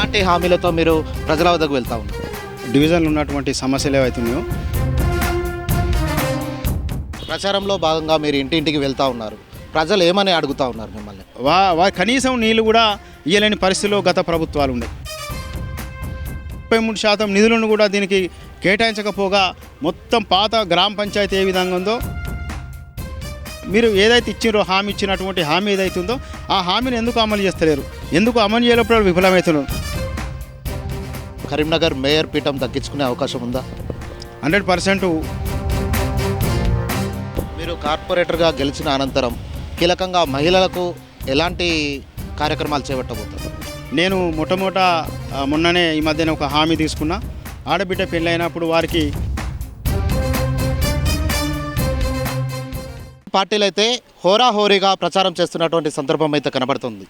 ఎలాంటి హామీలతో మీరు ప్రజల వద్దకు వెళ్తా ఉన్నారు? డివిజన్లో ఉన్నటువంటి సమస్యలు ఏవైతున్నాయో ప్రచారంలో భాగంగా మీరు ఇంటింటికి వెళ్తా ఉన్నారు. ప్రజలు ఏమని అడుగుతా ఉన్నారు మిమ్మల్ని? కనీసం నీళ్లు కూడా ఇయ్యలేని పరిస్థితిలో గత ప్రభుత్వాలు ఉన్నాయి. 33% నిధులను కూడా దీనికి కేటాయించకపోగా మొత్తం పాత గ్రామ పంచాయతీ ఏ విధంగా ఉందో, మీరు ఏదైతే ఇచ్చిండ్రో హామీ ఇచ్చినటువంటి హామీ ఏదైతే ఉందో ఆ హామీని ఎందుకు అమలు చేస్తలేరు? ఎందుకు అమలు చేయలేప్పుడు విఫలమవుతున్నారు? కరీంనగర్ మేయర్ పీఠం దక్కించుకునే అవకాశం ఉందా? 100% మీరు కార్పొరేటర్గా గెలిచిన అనంతరం కీలకంగా మహిళలకు ఎలాంటి కార్యక్రమాలు చేపట్టబోతారు? నేను మొన్ననే ఈ మధ్యన ఒక హామీ తీసుకున్నా. ఆడబిడ్డ పెళ్ళి అయినప్పుడు వారికి పార్టీలు అయితే హోరాహోరీగా ప్రచారం చేస్తున్నటువంటి సందర్భం అయితే కనబడుతుంది.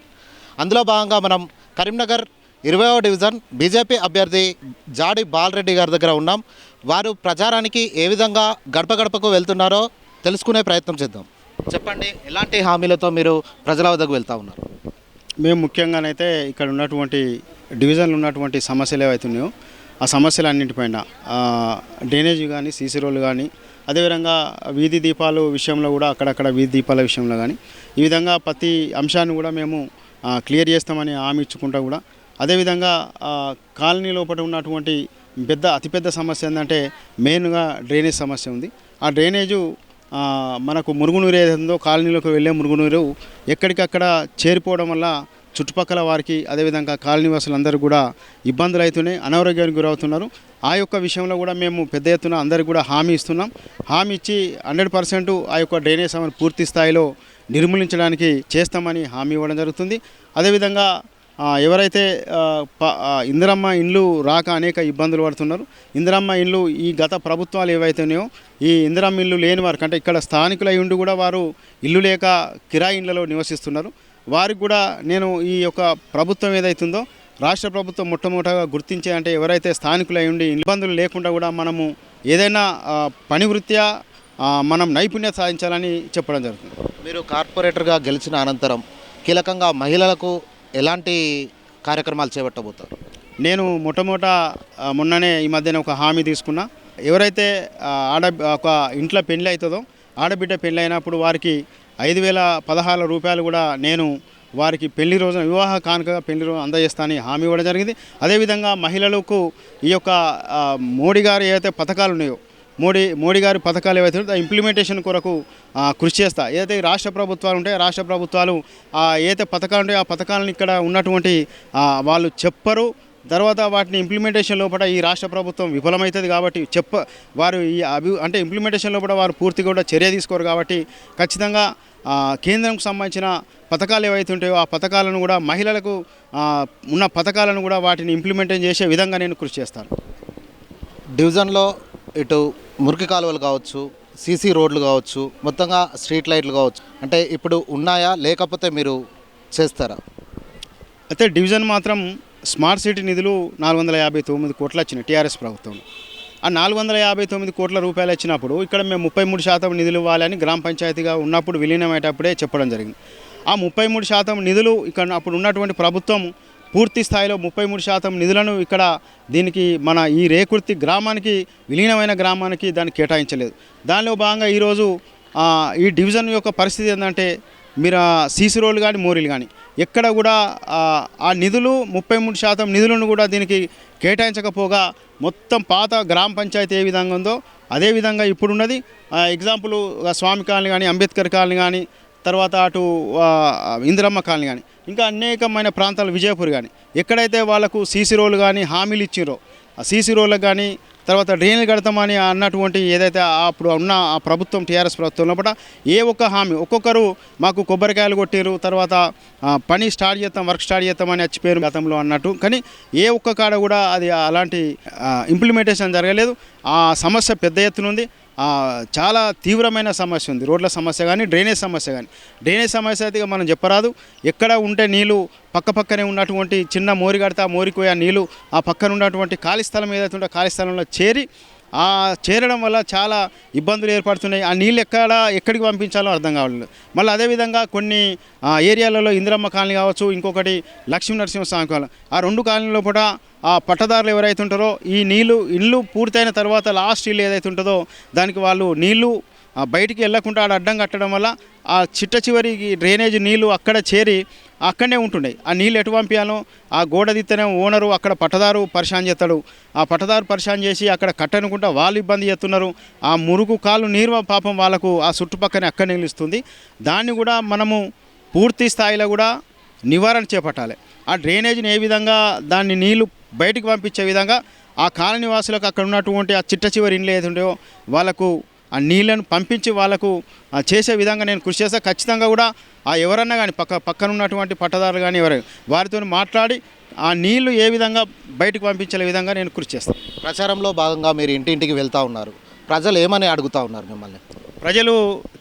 అందులో భాగంగా మనం కరీంనగర్ 20వ డివిజన్ బీజేపీ అభ్యర్థి జాడి బాలరెడ్డి గారి దగ్గర ఉన్నాం. వారు ప్రచారానికి ఏ విధంగా గడప గడపకు వెళ్తున్నారో తెలుసుకునే ప్రయత్నం చేద్దాం. చెప్పండి, ఎలాంటి హామీలతో మీరు ప్రజల వద్దకు వెళ్తూ ఉన్నారు? మేము ముఖ్యంగానైతే ఇక్కడ ఉన్నటువంటి డివిజన్లో ఉన్నటువంటి సమస్యలు ఏవైతున్నాయో ఆ సమస్యలన్నింటిపైన డ్రైనేజ్ కానీ, సీసీ రోడ్లు కానీ, అదేవిధంగా వీధి దీపాలు విషయంలో కూడా అక్కడక్కడ వీధి దీపాల విషయంలో కానీ ఈ విధంగా ప్రతి అంశాన్ని కూడా మేము క్లియర్ చేస్తామని హామీ ఇచ్చుకుంటా కూడా, అదేవిధంగా కాలనీ లోపల ఉన్నటువంటి అతిపెద్ద సమస్య ఏంటంటే మెయిన్గా డ్రైనేజ్ సమస్య ఉంది. ఆ డ్రైనేజు మనకు మురుగునీరు ఏదైతుందో కాలనీలోకి వెళ్ళే మురుగునీరు ఎక్కడికక్కడ చేరిపోవడం వల్ల చుట్టుపక్కల వారికి, అదేవిధంగా కాలనీ వాసులందరూ కూడా ఇబ్బందులు అవుతున్నాయి, అనారోగ్యానికి గురవుతున్నారు. ఆ యొక్క విషయంలో కూడా మేము పెద్ద ఎత్తున అందరికీ కూడా హామీ ఇస్తున్నాం. హామీ ఇచ్చి 100% ఆ యొక్క డ్రైనేజ్ సమస్యను పూర్తి స్థాయిలో నిర్మూలించడానికి చేస్తామని హామీ ఇవ్వడం జరుగుతుంది. అదేవిధంగా ఎవరైతే ఇందిరమ్మ ఇండ్లు రాక అనేక ఇబ్బందులు పడుతున్నారు, ఇందిరమ్మ ఇండ్లు ఈ గత ప్రభుత్వాలు ఏవైతున్నాయో ఈ ఇందిరమ్మ ఇల్లు లేని వారికి, అంటే ఇక్కడ స్థానికులై ఉండి కూడా వారు ఇల్లు లేక కిరాయి ఇండ్లలో నివసిస్తున్నారు. వారికి కూడా నేను ఈ యొక్క ప్రభుత్వం ఏదైతుందో రాష్ట్ర ప్రభుత్వం మొట్టమొదటిగా గుర్తించే, అంటే ఎవరైతే స్థానికులై ఉండి ఇబ్బందులు లేకుండా కూడా మనము ఏదైనా పని వృత్యా మనం నైపుణ్యత సాధించాలని చెప్పడం జరుగుతుంది. మీరు కార్పొరేటర్గా గెలిచిన అనంతరం కీలకంగా మహిళలకు ఎలాంటి కార్యక్రమాలు చేపట్టబోతారు? నేను మొన్ననే ఈ మధ్యన ఒక హామీ తీసుకున్నా. ఎవరైతే ఒక ఇంట్లో పెళ్ళి అవుతుందో ఆడబిడ్డ పెళ్ళి అయినప్పుడు వారికి 5,016 రూపాయలు కూడా నేను వారికి పెళ్లి రోజున వివాహ కానుకగా పెళ్లి రోజు అందజేస్తానని హామీ ఇవ్వడం జరిగింది. అదేవిధంగా మహిళలకు ఈ యొక్క మోడీ గారు ఏవైతే పథకాలు ఉన్నాయో మోడీ గారి పథకాలు ఏవైతే ఇంప్లిమెంటేషన్ కొరకు కృషి చేస్తా. ఏదైతే రాష్ట్ర ప్రభుత్వాలు ఉంటాయో రాష్ట్ర ప్రభుత్వాలు ఏదైతే పథకాలు ఉంటాయో ఆ పథకాలను ఇక్కడ ఉన్నటువంటి వాళ్ళు చెప్పరు, తర్వాత వాటిని ఇంప్లిమెంటేషన్ లోపల ఈ రాష్ట్ర ప్రభుత్వం విఫలమవుతుంది. కాబట్టి వారు అంటే ఇంప్లిమెంటేషన్ లోపల వారు పూర్తిగా కూడా చర్య తీసుకోరు. కాబట్టి ఖచ్చితంగా కేంద్రంకు సంబంధించిన పథకాలు ఏవైతే ఉంటాయో ఆ పథకాలను కూడా మహిళలకు ఉన్న పథకాలను కూడా వాటిని ఇంప్లిమెంటేషన్ చేసే విధంగా నేను కృషి చేస్తాను. డివిజన్లో ఇటు మురికి కాలువలు కావచ్చు, సీసీ రోడ్లు కావచ్చు, మొత్తంగా స్ట్రీట్ లైట్లు కావచ్చు, అంటే ఇప్పుడు ఉన్నాయా లేకపోతే మీరు చేస్తారా? అయితే డివిజన్ మాత్రం స్మార్ట్ సిటీ నిధులు 459 కోట్లు వచ్చినాయి టీఆర్ఎస్ ప్రభుత్వం. ఆ 459 కోట్ల రూపాయలు వచ్చినప్పుడు ఇక్కడ మేము 33% నిధులు ఇవ్వాలని గ్రామ పంచాయతీగా ఉన్నప్పుడు విలీనమయ్యేటప్పుడే చెప్పడం జరిగింది. ఆ 33% నిధులు ఇక్కడ అప్పుడు ఉన్నటువంటి ప్రభుత్వం పూర్తి స్థాయిలో 33% నిధులను ఇక్కడ దీనికి మన ఈ రేకుర్తి గ్రామానికి విలీనమైన గ్రామానికి దాన్ని కేటాయించలేదు. దానిలో భాగంగా ఈరోజు ఈ డివిజన్ యొక్క పరిస్థితి ఏంటంటే మీరు సీసీ రోడ్లు కానీ మోరీలు కానీ ఎక్కడ కూడా ఆ నిధులు 33% నిధులను కూడా దీనికి కేటాయించకపోగా మొత్తం పాత గ్రామ పంచాయతీ ఏ విధంగా ఉందో అదేవిధంగా ఇప్పుడున్నది. ఎగ్జాంపుల్ స్వామి కాలనీ కానీ, అంబేద్కర్ కాలనీ కానీ, తర్వాత అటు ఇందిరమ్మ కాలనీ కానీ, ఇంకా అనేకమైన ప్రాంతాలు విజయపూర్ కానీ ఎక్కడైతే వాళ్ళకు సీసీ రోడ్లు కానీ హామీలు ఇచ్చిరో ఆ సీసీ రోడ్లకు కానీ తర్వాత డ్రైన్లు కడతామని అన్నటువంటి ఏదైతే అప్పుడు ఉన్న ఆ ప్రభుత్వం టీఆర్ఎస్ ప్రభుత్వంలో కూడా ఏ ఒక్క హామీ, ఒక్కొక్కరు మాకు కొబ్బరికాయలు కొట్టారు, తర్వాత పని స్టార్ట్ చేస్తాం, వర్క్ స్టార్ట్ చేస్తామని వచ్చిపోయారు గతంలో అన్నట్టు. కానీ ఏ ఒక్క కాడ కూడా అది అలాంటి ఇంప్లిమెంటేషన్ జరగలేదు. ఆ సమస్య పెద్ద ఎత్తున ఉంది. చాలా తీవ్రమైన సమస్య ఉంది. రోడ్ల సమస్య కానీ, డ్రైనేజ్ సమస్య కానీ. డ్రైనేజ్ సమస్య అయితే మనం చెప్పరాదు. ఎక్కడ ఉంటే నీళ్ళు పక్కనే ఉన్నటువంటి చిన్న మోరి కడితే ఆ మోరికి పోయి ఆ నీళ్ళు ఆ పక్కన ఉన్నటువంటి ఖాళీ స్థలం ఏదైతే ఉంటే ఖాళీ స్థలంలో చేరి ఆ చేరడం వల్ల చాలా ఇబ్బందులు ఏర్పడుతున్నాయి. ఆ నీళ్ళు ఎక్కడికి పంపించాలో అర్థం కావట్లేదు. మళ్ళీ అదేవిధంగా కొన్ని ఏరియాలలో ఇందిరమ్మ కాలనీ కావచ్చు, ఇంకొకటి లక్ష్మీ నరసింహస్వామి కాలనీ, ఆ రెండు కాలనీలో కూడా ఆ పట్టదారులు ఎవరైతే ఉంటారో ఈ ఇల్లు పూర్తయిన తర్వాత లాస్ట్ ఇల్లు ఏదైతే ఉంటుందో దానికి వాళ్ళు నీళ్లు బయటికి వెళ్లకుండా ఆడ అడ్డం కట్టడం వల్ల ఆ చివరికి డ్రైనేజ్ నీళ్లు అక్కడ చేరి అక్కడనే ఉంటుండే. ఆ నీళ్ళు ఎటు పంపించాలో ఆ గోడ దిత్తనే ఓనరు అక్కడ పట్టదారు పరిశాన్ చేస్తాడు. ఆ పట్టదారు పరిశాన్ చేసి అక్కడ కట్టనుకుంటా వాళ్ళు ఇబ్బంది చేస్తున్నారు. ఆ మురుగు కాళ్ళు నీరు పాపం వాళ్ళకు ఆ చుట్టుపక్కనే అక్కడ నిలుస్తుంది. దాన్ని కూడా మనము పూర్తి స్థాయిలో కూడా నివారణ చేపట్టాలి. ఆ డ్రైనేజీని ఏ విధంగా దాన్ని నీళ్లు బయటికి పంపించే విధంగా ఆ కాలనీ వాసులకు అక్కడ ఉన్నటువంటి ఆ చివరి ఇండ్లు ఏదుంటాయో వాళ్ళకు ఆ నీళ్ళను పంపించి వాళ్ళకు చేసే విధంగా నేను కృషి చేస్తా. ఖచ్చితంగా కూడా ఆ ఎవరన్నా కానీ పక్కన ఉన్నటువంటి పట్టదారులు కానీ ఎవరైనా వారితో మాట్లాడి ఆ నీళ్లు ఏ విధంగా బయటకు పంపించే విధంగా నేను కృషి చేస్తాను. ప్రచారంలో భాగంగా మీరు ఇంటింటికి వెళ్తూ ఉన్నారు. ప్రజలు ఏమని అడుగుతూ ఉన్నారు మిమ్మల్ని? ప్రజలు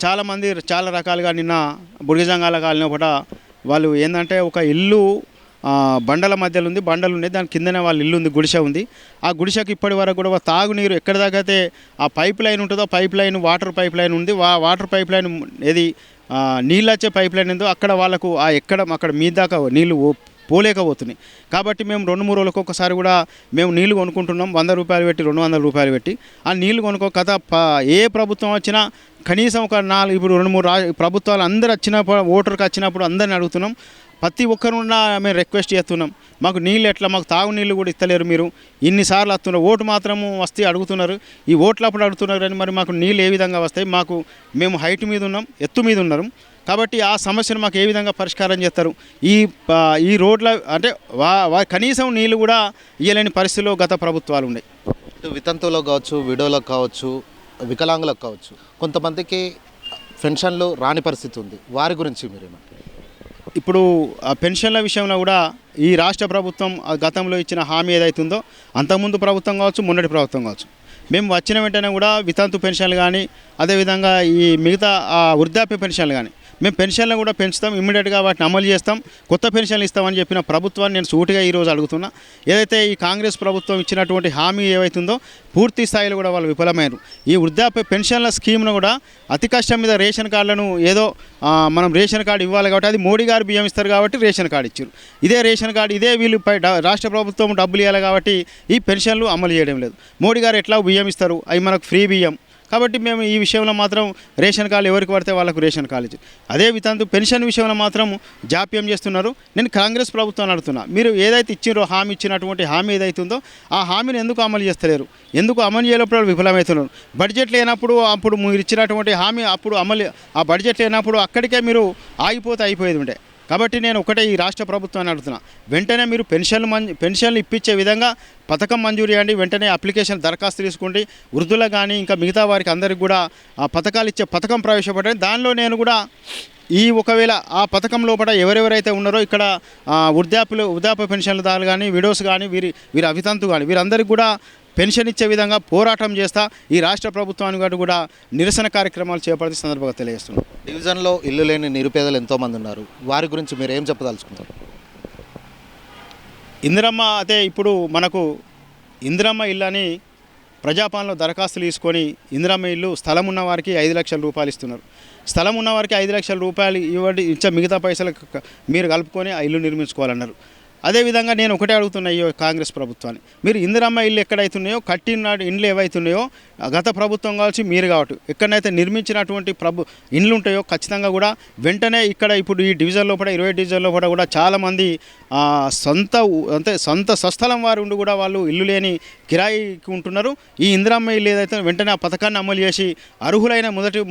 చాలామంది చాలా రకాలుగా నిన్న బుడిగజంగాల కాలనీ కూడా వాళ్ళు ఏంటంటే ఒక ఇల్లు బండల మధ్యలో ఉంది, బండలు ఉన్నాయి, దాని కిందనే వాళ్ళ ఇల్లు ఉంది, గుడిసె ఉంది. ఆ గుడిసెకి ఇప్పటి వరకు కూడా తాగునీరు ఎక్కడి దాకా అయితే ఆ పైప్ లైన్ ఉంటుందో pipe line water pipe line ఉంది. వాటర్ పైప్ లైన్ ఏది నీళ్ళు వచ్చే పైప్ లైన్ ఉందో అక్కడ వాళ్ళకు అక్కడ మీద దాకా నీళ్ళు పోలేకపోతున్నాయి. కాబట్టి మేము 2-3 రోజులకు ఒకసారి కూడా మేము నీళ్లు కొనుక్కుంటున్నాం. 100 రూపాయలు పెట్టి 200 రూపాయలు పెట్టి ఆ నీళ్లు కొనుక్కో ఏ ప్రభుత్వం వచ్చినా కనీసం ఒక 4 ఇప్పుడు 2-3 ప్రభుత్వాలు అందరు వచ్చినప్పుడు ఓటర్కి వచ్చినప్పుడు అందరిని అడుగుతున్నాం. ప్రతి ఒక్కరున్నా మేము రిక్వెస్ట్ చేస్తున్నాం, మాకు నీళ్ళు ఎట్లా, మాకు తాగునీళ్ళు కూడా ఇస్తలేరు, మీరు ఇన్నిసార్లు వస్తున్నారు, ఓటు మాత్రము వస్తే అడుగుతున్నారు, ఈ ఓట్లప్పుడు అడుగుతున్నారు కానీ మరి మాకు నీళ్ళు ఏ విధంగా వస్తాయి, మేము హైట్ మీద ఉన్నాం, ఎత్తు మీద ఉన్నాం, కాబట్టి ఆ సమస్యను మాకు ఏ విధంగా పరిష్కారం చేస్తారు? ఈ రోడ్ల అంటే కనీసం నీళ్ళు కూడా ఇవ్వలేని పరిస్థితిలో గత ప్రభుత్వాలు ఉన్నాయి. ఇటు వితంతువులకు కావచ్చు, విడోలకు కావచ్చు, వికలాంగులకు కావచ్చు, కొంతమందికి పెన్షన్లు రాని పరిస్థితి ఉంది. వారి గురించి మీరేమంటారు? ఇప్పుడు ఆ పెన్షన్ల విషయంలో కూడా ఈ రాష్ట్ర ప్రభుత్వం గతంలో ఇచ్చిన హామీ ఏదైతుందో అంతకుముందు ప్రభుత్వం కావచ్చు, మొన్నటి ప్రభుత్వం కావచ్చు, మేము వచ్చిన వెంటనే కూడా వితంతు పెన్షన్లు కానీ అదేవిధంగా ఈ మిగతా వృద్ధాప్య పెన్షన్లు కానీ మేము పెన్షన్లు కూడా పెంచుతాం, ఇమ్మీడియట్గా వాటిని అమలు చేస్తాం, కొత్త పెన్షన్లు ఇస్తామని చెప్పిన ప్రభుత్వాన్ని నేను సూటిగా ఈరోజు అడుగుతున్నా. ఏదైతే ఈ కాంగ్రెస్ ప్రభుత్వం ఇచ్చినటువంటి హామీ ఏవైతుందో పూర్తి స్థాయిలో కూడా వాళ్ళు విఫలమైనారు. ఈ వృద్ధాప్య పెన్షన్ల స్కీమ్ను కూడా అతి కష్టం మీద రేషన్ కార్డులను ఏదో మనం రేషన్ కార్డు ఇవ్వాలి కాబట్టి అది మోడీ గారు బియ్యం ఇస్తారు కాబట్టి రేషన్ కార్డు ఇచ్చారు. ఇదే రేషన్ కార్డు ఇదే వీళ్ళపై రాష్ట్ర ప్రభుత్వం డబ్బులు ఇవ్వాలి కాబట్టి ఈ పెన్షన్లు అమలు చేయడం లేదు. మోడీ గారు ఎట్లా బియ్యం ఇస్తారు, అవి మనకు ఫ్రీ బియ్యం, కాబట్టి మేము ఈ విషయంలో మాత్రం రేషన్ కార్డు ఎవరికి పడితే వాళ్ళకు రేషన్ కార్డు ఇచ్చారు. అదే విధంగా పెన్షన్ విషయంలో మాత్రం జాప్యం చేస్తున్నారు. నేను కాంగ్రెస్ ప్రభుత్వాన్ని అడుగుతున్నా, మీరు ఏదైతే ఇచ్చిందో హామీ ఇచ్చినటువంటి హామీ ఏదైతే ఉందో ఆ హామీని ఎందుకు అమలు చేస్తలేరు, ఎందుకు అమలు చేయలేప్పుడు విఫలమవుతున్నారు? బడ్జెట్ లేనప్పుడు అప్పుడు మీరు ఇచ్చినటువంటి హామీ అప్పుడు ఆ బడ్జెట్ లేనప్పుడు అక్కడికే మీరు అయిపోయేది ఉండే. కాబట్టి నేను ఒకటే ఈ రాష్ట్ర ప్రభుత్వాన్ని అడుగుతున్నా, వెంటనే మీరు పెన్షన్లు ఇప్పించే విధంగా పథకం మంజూరు చేయండి, వెంటనే అప్లికేషన్ దరఖాస్తు తీసుకోండి, వృద్ధులకు కానీ ఇంకా మిగతా వారికి అందరికి కూడా ఆ పథకాలు ఇచ్చే పథకం ప్రవేశపెట్టండి. దానిలో నేను కూడా ఒకవేళ ఆ పథకం లోపల ఎవరెవరైతే ఉన్నారో ఇక్కడ వృద్ధాప్య పెన్షన్లదారులు కానీ విడోస్ కానీ వీరి అవితంతు కానీ వీరందరికీ కూడా పెన్షన్ ఇచ్చే విధంగా పోరాటం చేస్తా ఈ రాష్ట్ర ప్రభుత్వానికి కూడా నిరసన కార్యక్రమాలు చేపడితే సందర్భంగా తెలియజేస్తున్నాం. డివిజన్లో ఇల్లు లేని నిరుపేదలు ఎంతోమంది ఉన్నారు, వారి గురించి మీరు ఏం చెప్పదలుచుకున్నారు? ఇందిరమ్మ అయితే ఇప్పుడు మనకు ఇందిరమ్మ ఇల్లు అని ప్రజాపాలనలో దరఖాస్తులు తీసుకొని ఇందిరమ్మ ఇల్లు స్థలం ఉన్న వారికి 5 లక్షల రూపాయలు ఇస్తున్నారు. స్థలం ఉన్న వారికి 5 లక్షల రూపాయలు ఇచ్చే మిగతా పైసలు మీరు కలుపుకొని ఆ ఇల్లు నిర్మించుకోవాలన్నారు. అదేవిధంగా నేను ఒకటే అడుగుతున్నా ఈ కాంగ్రెస్ ప్రభుత్వాన్ని, మీరు ఇందిరమ్మ ఇల్లు ఎక్కడైతున్నాయో కట్టిన ఇండ్లు ఏవైతున్నాయో గత ప్రభుత్వం కావచ్చు మీరు కావచ్చు ఎక్కడైతే నిర్మించినటువంటి ఇండ్లు ఉంటాయో ఖచ్చితంగా కూడా వెంటనే ఇక్కడ ఇప్పుడు ఈ డివిజన్ లోపల 20 డివిజన్ లోపల కూడా చాలామంది సొంత స్వస్థలం వారు ఉండి కూడా వాళ్ళు ఇల్లు లేని కిరాయికి ఉంటున్నారు. ఈ ఇందిరమ్మ ఇల్లు ఏదైతే వెంటనే ఆ పథకాన్ని అమలు చేసి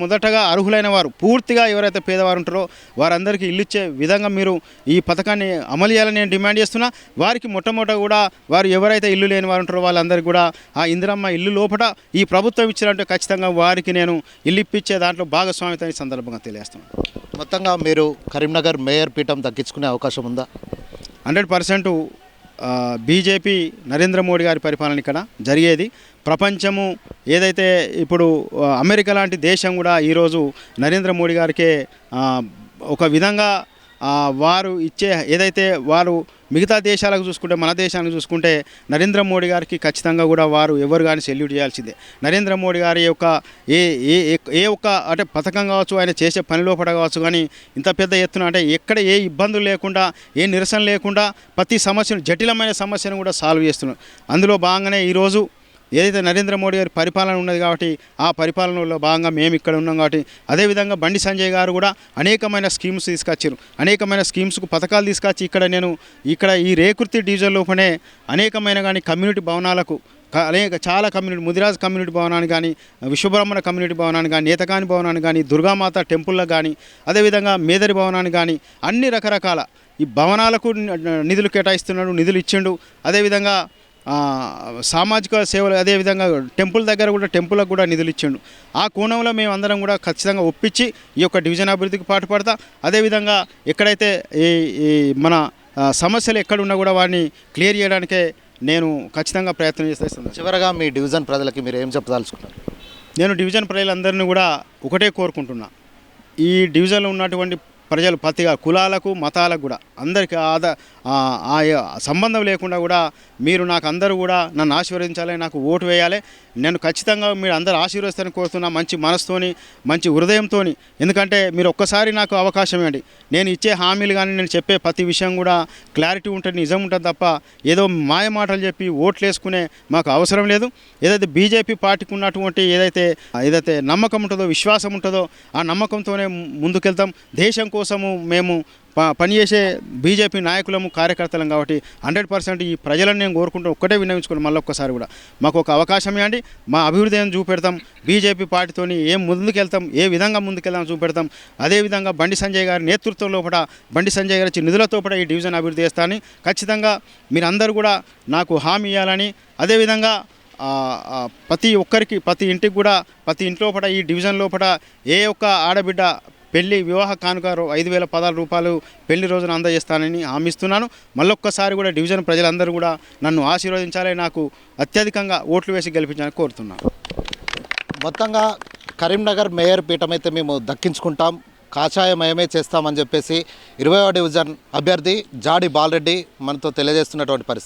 మొదటగా అర్హులైన వారు పూర్తిగా ఎవరైతే పేదవారు ఉంటారో వారందరికీ ఇల్లు ఇచ్చే విధంగా మీరు ఈ పథకాన్ని అమలు చేయాలని నేను డిమాండ్ చేస్తున్నా. వారికి మొట్టమొదట కూడా వారు ఎవరైతే ఇల్లు లేని వారు ఉంటారో వాళ్ళందరికీ కూడా ఆ ఇందిరమ్మ ఇల్లు లోపల ఈ ప్రభుత్వం ఇచ్చినట్టు ఖచ్చితంగా వారికి నేను ఇల్లు ఇప్పించే దాంట్లో భాగస్వామిత ఈ సందర్భంగా తెలియజేస్తున్నాను. మొత్తంగా మీరు కరీంనగర్ మేయర్ పీఠం దక్కించుకునే అవకాశం ఉందా? 100% బీజేపీ నరేంద్ర మోడీ గారి పరిపాలన ఇక్కడ జరిగేది. ప్రపంచము ఏదైతే ఇప్పుడు అమెరికా లాంటి దేశం కూడా ఈరోజు నరేంద్ర మోడీ గారికే ఒక విధంగా వారు ఇచ్చే ఏదైతే వారు మిగతా దేశాలకు చూసుకుంటే మన దేశానికి చూసుకుంటే నరేంద్ర మోడీ గారికి ఖచ్చితంగా కూడా వారు ఎవరు కానీ సెల్యూట్ చేయాల్సిందే. నరేంద్ర మోడీ గారి యొక్క ఏ ఏ ఏ ఒక్క అంటే పథకం కావచ్చు, ఆయన చేసే పని లోపల కావచ్చు, కానీ ఇంత పెద్ద ఎత్తున అంటే ఎక్కడ ఏ ఇబ్బందులు లేకుండా, ఏ నిరసన లేకుండా ప్రతి సమస్యను, జటిలమైన సమస్యను కూడా సాల్వ్ చేస్తున్నారు. అందులో భాగంగానే ఈరోజు ఏదైతే నరేంద్ర మోడీ గారి పరిపాలన ఉన్నది కాబట్టి ఆ పరిపాలనలో భాగంగా మేము ఇక్కడ ఉన్నాం కాబట్టి, అదేవిధంగా బండి సంజయ్ గారు కూడా అనేకమైన స్కీమ్స్ తీసుకొచ్చారు. అనేకమైన స్కీమ్స్కు పథకాలు తీసుకొచ్చి ఇక్కడ ఈ రేకుర్తి డివిజన్ లోపలనే అనేకమైన కానీ కమ్యూనిటీ భవనాలకు చాలా కమ్యూనిటీ, ముదిరాజ్ కమ్యూనిటీ భవనాన్ని కానీ, విశ్వబ్రహ్మణ కమ్యూనిటీ భవనాన్ని కానీ, నేతకాని భవనాన్ని కానీ, దుర్గామాత టెంపుల్లకు కానీ, అదేవిధంగా మేదరి భవనాన్ని కానీ అన్ని రకరకాల ఈ భవనాలకు నిధులు కేటాయిస్తున్నాడు, నిధులు ఇచ్చిండు. అదేవిధంగా సామాజిక సేవలు, అదేవిధంగా టెంపుల్ దగ్గర కూడా టెంపుల్కి కూడా నిధులు ఇచ్చిండు. ఆ కోణంలో మేము అందరం కూడా ఖచ్చితంగా ఒప్పించి ఈ యొక్క డివిజన్ అభివృద్ధికి పాటుపడతా. అదేవిధంగా ఎక్కడైతే ఈ మన సమస్యలు ఎక్కడున్నా కూడా వాటిని క్లియర్ చేయడానికే నేను ఖచ్చితంగా ప్రయత్నం చేస్తాను. చివరగా మీ డివిజన్ ప్రజలకి మీరు ఏం చెప్పదలుచుకున్నారు? నేను డివిజన్ ప్రజలందరినీ కూడా ఒకటే కోరుకుంటున్నా, ఈ డివిజన్లో ఉన్నటువంటి ప్రజలు ప్రతిగా కులాలకు మతాలకు కూడా అందరికీ సంబంధం లేకుండా కూడా మీరు నాకు అందరూ కూడా నన్ను ఆశీర్వదించాలి, నాకు ఓటు వేయాలి. నేను ఖచ్చితంగా మీరు అందరూ ఆశీర్వదిస్తారని కోరుతున్నా, మంచి మనసుతోని, మంచి హృదయంతో. ఎందుకంటే మీరు ఒక్కసారి నాకు అవకాశం ఇవ్వండి. నేను ఇచ్చే హామీలు కానీ, నేను చెప్పే ప్రతి విషయం కూడా క్లారిటీ ఉంటుంది, నిజం ఉంటుంది తప్ప ఏదో మాయ మాటలు చెప్పి ఓట్లు వేసుకునే మాకు అవసరం లేదు. ఏదైతే బీజేపీ పార్టీకి ఉన్నటువంటి ఏదైతే నమ్మకం ఉంటుందో, విశ్వాసం ఉంటుందో ఆ నమ్మకంతోనే ముందుకెళ్తాం. దేశం కోసము మేము పనిచేసే బీజేపీ నాయకులము, కార్యకర్తలం కాబట్టి 100% ఈ ప్రజలను నేను కోరుకుంటూ ఒక్కటే విన్నవించుకుని మళ్ళీ ఒక్కసారి కూడా మాకు ఒక అవకాశం ఇవ్వండి. మా అభివృద్ధి ఏం చూపెడతాం, బీజేపీ పార్టీతోని ఏం ముందుకెళ్తాం, ఏ విధంగా ముందుకెళ్తాం చూపెడతాం. అదేవిధంగా బండి సంజయ్ గారి నేతృత్వంలో కూడా, బండి సంజయ్ గారి నిధులతో కూడా ఈ డివిజన్ అభివృద్ధి చేస్తానని ఖచ్చితంగా మీరందరూ కూడా నాకు హామీ ఇవ్వాలని, అదేవిధంగా ప్రతి ఒక్కరికి, ప్రతి ఇంటికి కూడా, ప్రతి ఇంట్లో కూడా ఈ డివిజన్ లోపల ఏ ఒక్క ఆడబిడ్డ పెళ్లి వివాహ కానుక 5,000 రూపాయలు పెళ్లి రోజున అందజేస్తానని హామీస్తున్నాను. మళ్ళొక్కసారి కూడా డివిజన్ ప్రజలందరూ కూడా నన్ను ఆశీర్వదించాలి, నాకు అత్యధికంగా ఓట్లు వేసి గెలిపించాలని కోరుతున్నాను. మొత్తంగా కరీంనగర్ మేయర్ పీఠం అయితే మేము దక్కించుకుంటాం, కాషాయమయమే చేస్తామని చెప్పేసి 20వ డివిజన్ అభ్యర్థి జాడి బాలరెడ్డి మనతో తెలియజేస్తున్నటువంటి పరిస్థితి.